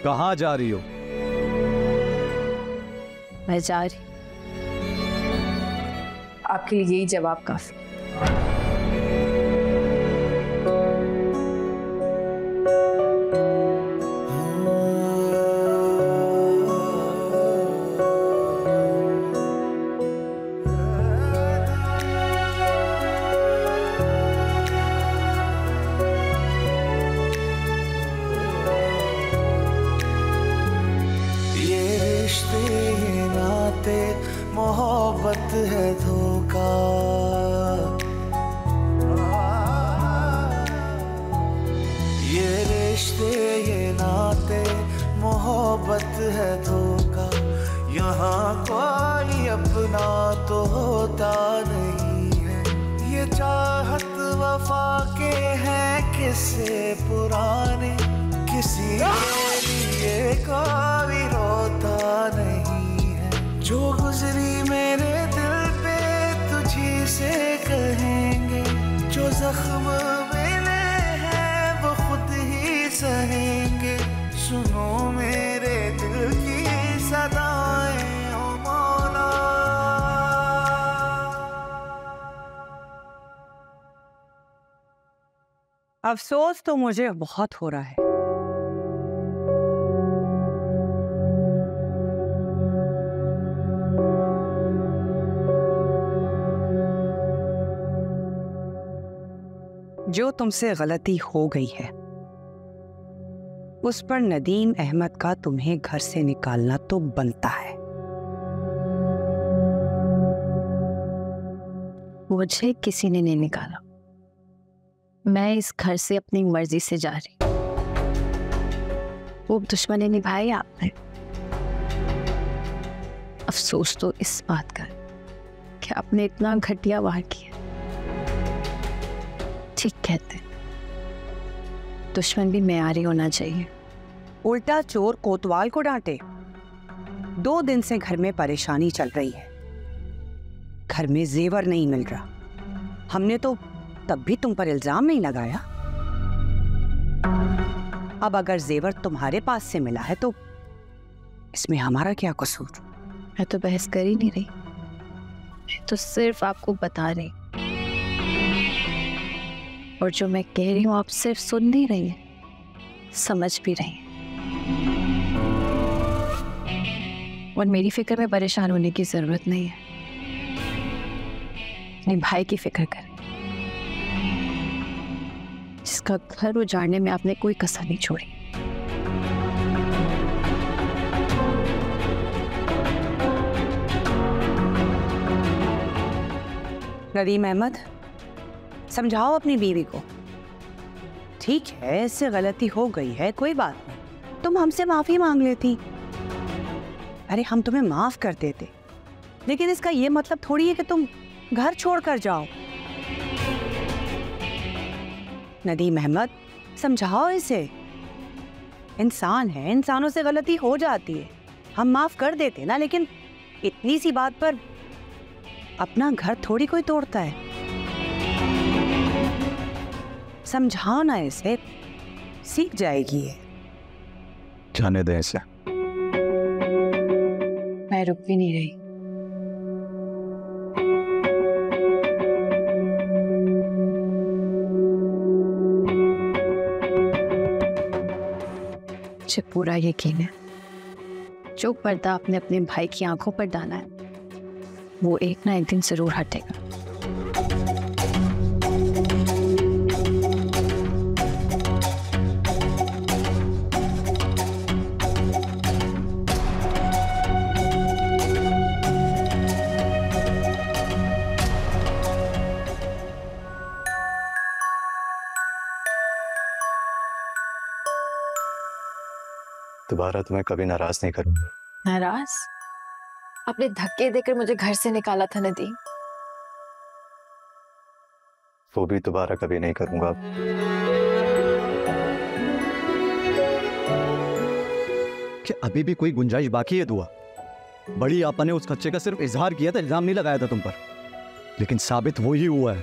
कहाँ जा रही हो? मैं जा रही, आपके लिए यही जवाब काफी। मोहब्बत है धोखा, ये रिश्ते ये नाते मोहब्बत है धोखा। यहाँ कोई अपना तो होता नहीं है, ये चाहत वफा के हैं किस्से पुराने, किसी के लिए कोई रोता नहीं है। जो गुजरी मेरे दिल पे तुझी से कहेंगे, जो जख्म मिले हैं वो खुद ही सहेंगे। सुनो मेरे दिल की सदाएं ओ मौला। अफसोस तो मुझे बहुत हो रहा है। जो तुमसे गलती हो गई है उस पर नदीम अहमद का तुम्हें घर से निकालना तो बनता है। मुझे किसी ने नहीं निकाला, मैं इस घर से अपनी मर्जी से जा रही। वो दुश्मनी निभाई आपने। अफसोस तो इस बात का कि आपने इतना घटिया वार किया। ठीक कहते, दुश्मन भी मेयारी होना चाहिए। उल्टा चोर कोतवाल को डांटे। 2 दिन से घर में परेशानी चल रही है, घर में जेवर नहीं मिल रहा। हमने तो तब भी तुम पर इल्जाम नहीं लगाया। अब अगर जेवर तुम्हारे पास से मिला है तो इसमें हमारा क्या कसूर? मैं तो बहस कर ही नहीं रही, मैं तो सिर्फ आपको बता रही, और जो मैं कह रही हूँ आप सिर्फ सुन नहीं रही हैं, समझ भी रही हैं। और मेरी फिक्र में परेशान होने की जरूरत नहीं है, अपने भाई की फिक्र कर, जिसका घर उजाड़ने में आपने कोई कसर नहीं छोड़ी। नदीम अहमद, समझाओ अपनी बीवी को। ठीक है, इससे गलती हो गई है, कोई बात नहीं, तुम हमसे माफी मांग लेती। अरे हम तुम्हें माफ कर देते, लेकिन इसका ये मतलब थोड़ी है कि तुम घर छोड़कर जाओ। नदीम अहमद, समझाओ इसे। इंसान है, इंसानों से गलती हो जाती है, हम माफ कर देते ना, लेकिन इतनी सी बात पर अपना घर थोड़ी कोई तोड़ता है। समझाओ ना इसे, सीख जाएगी ये। जाने दें इसे। मैं रुक भी नहीं रही। मुझे पूरा यकीन है जो पर्दा आपने अपने भाई की आंखों पर डाला है वो एक ना एक दिन जरूर हटेगा। दोबारा तुम्हें कभी नाराज नहीं करूंगा। नाराज? आपने धक्के देकर मुझे घर से निकाला था नदीम। वो भी दोबारा कभी नहीं करूंगा। क्या अभी भी कोई गुंजाइश बाकी है दुआ? बड़ी आपा ने उस बच्चे का सिर्फ इजहार किया था, इल्जाम नहीं लगाया था तुम पर, लेकिन साबित वो ही हुआ है।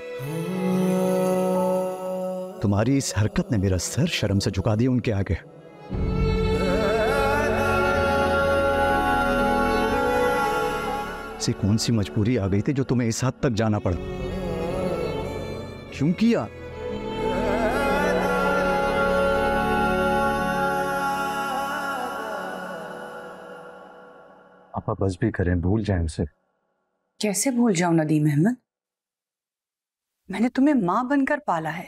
तुम्हारी इस हरकत ने मेरा सर शर्म से झुका दिया उनके आगे। से कौन सी मजबूरी आ गई थी जो तुम्हें इस हद तक जाना पड़ा? क्यों किया? आप बस भी करें, भूल जाएं उसे। कैसे भूल जाऊं नदीम अहमद? मैंने तुम्हें मां बनकर पाला है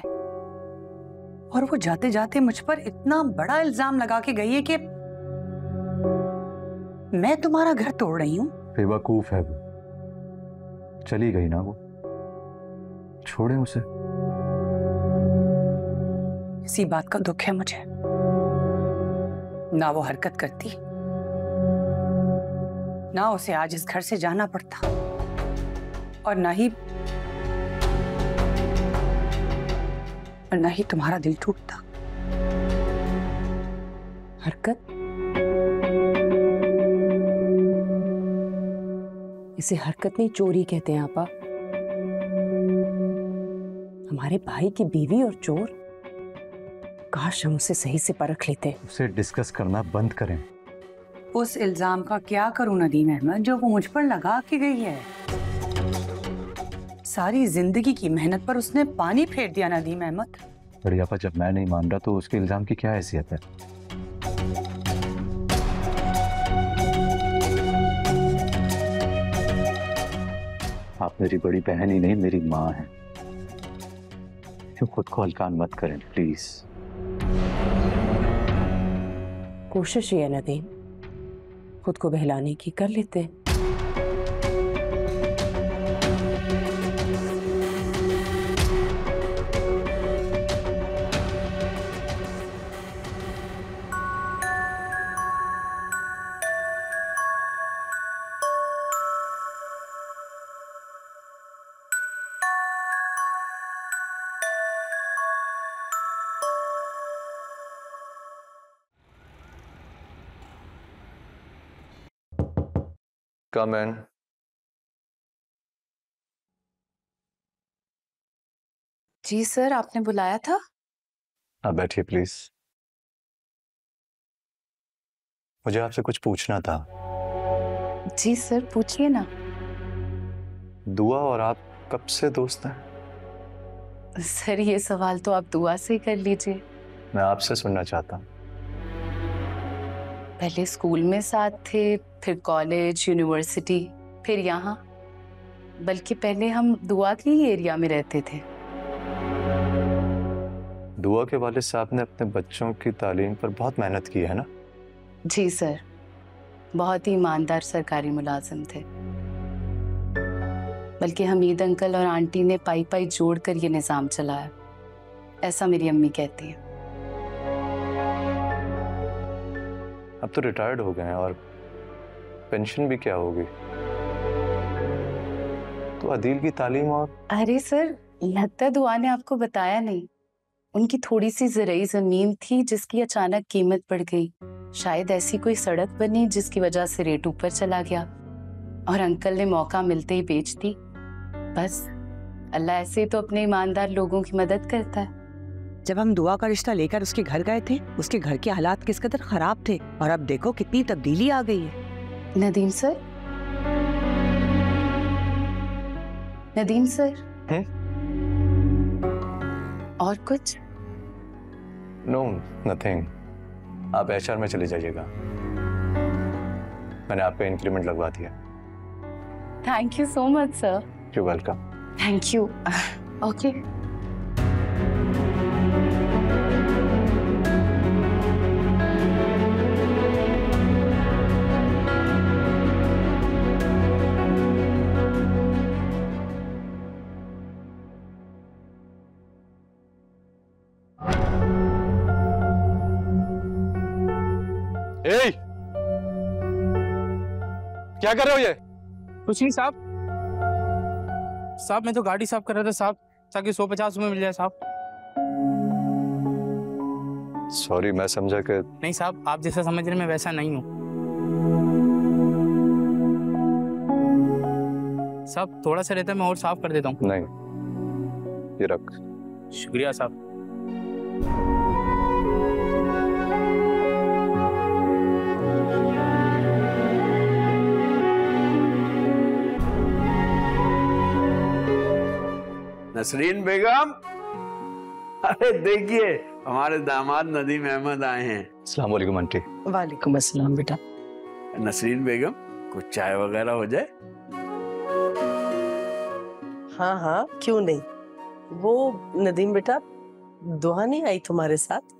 और वो जाते जाते मुझ पर इतना बड़ा इल्जाम लगा के गई है कि मैं तुम्हारा घर तोड़ रही हूं। बेवकूफ है वो, चली गई ना वो, छोड़े उसे। इसी बात का दुख है मुझे, ना वो हरकत करती, ना उसे आज इस घर से जाना पड़ता, और ना ही तुम्हारा दिल टूटता। हरकत? इसे हरकत नहीं, चोरी कहते हैं आपा। हमारे भाई की बीवी और चोर, काश हम उसे सही से परख लेते। उसे डिस्कस करना बंद करें। उस इल्जाम का क्या करूं नदीम अहमद जो वो मुझ पर लगा के गई है? सारी जिंदगी की मेहनत पर उसने पानी फेर दिया नदीम अहमद। बड़ी आपा, जब मैं नहीं मान रहा तो उसके इल्जाम की क्या हैसियत है? आप मेरी बड़ी बहन ही नहीं, मेरी माँ हैं। क्यों खुद को हल्कान मत करें प्लीज। कोशिश ही है नदीम, खुद को बहलाने की कर लेते हैं। कम इन। जी सर, आपने बुलाया था? आप बैठिए प्लीज। मुझे आपसे कुछ पूछना था। जी सर, पूछिए ना। दुआ और आप कब से दोस्त हैं? सर, ये सवाल तो आप दुआ से ही कर लीजिए। मैं आपसे सुनना चाहता हूँ। पहले स्कूल में साथ थे, फिर कॉलेज, यूनिवर्सिटी, फिर यहाँ। बल्कि पहले हम दुआ के ही एरिया में रहते थे। दुआ के वालिद साहब ने अपने बच्चों की तालीम पर बहुत मेहनत की है ना? जी सर, बहुत ही ईमानदार सरकारी मुलाजिम थे। बल्कि हमीद अंकल और आंटी ने पाई पाई जोड़कर ये निज़ाम चलाया, ऐसा मेरी अम्मी कहती है। अब तो रिटायर्ड हो गए हैं और पेंशन भी क्या होगी? तो अदील की तालीम और... अरे सर, लगता है दुआ ने आपको बताया नहीं। उनकी थोड़ी सी ज़रई ज़मीन थी जिसकी अचानक कीमत बढ़ गई। शायद ऐसी कोई सड़क बनी जिसकी वजह से रेट ऊपर चला गया और अंकल ने मौका मिलते ही बेच दी। बस अल्लाह ऐसे तो अपने ईमानदार लोगों की मदद करता है। जब हम दुआ का रिश्ता लेकर उसके घर गए थे, उसके घर के हालात किस कदर खराब थे, और अब देखो कितनी तब्दीली आ गई है। Nadeem sir, Nadeem sir. और कुछ? No, nothing. आप एचआर में चले जाइएगा, मैंने आपका इंक्रीमेंट लगवा दिया। Thank you so much sir. You welcome. Thank you. Okay. क्या कर रहे हो ये? कुछ नहीं साहब। साहब मैं तो गाड़ी साफ कर रहा था साहब, ताकि 150 रुपये मिल जाए साहब। सॉरी, मैं समझा कि... नहीं साहब, आप जैसा समझ रहे मैं वैसा नहीं हूँ साहब। थोड़ा सा रहता है, मैं और साफ कर देता हूँ। नहीं, ये रख। शुक्रिया साहब। नसरीन बेगम, अरे देखिए हमारे दामाद नदीम अहमद आए हैं। अस्सलाम वालेकुम आंटी। वालेकुम अस्सलाम बेटा। नसरीन बेगम, कुछ चाय वगैरह हो जाए? हाँ हाँ, क्यों नहीं। वो नदीम बेटा, दुआ नहीं आई तुम्हारे साथ?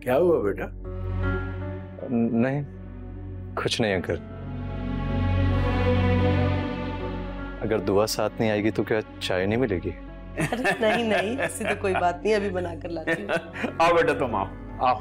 क्या हुआ बेटा? नहीं, कुछ नहीं अंकल। अगर दुआ साथ नहीं आएगी तो क्या चाय नहीं मिलेगी? अरे नहीं नहीं, ऐसी तो कोई बात नहीं, अभी बना कर लाती हूँ। आओ बेटा तुम आओ आओ।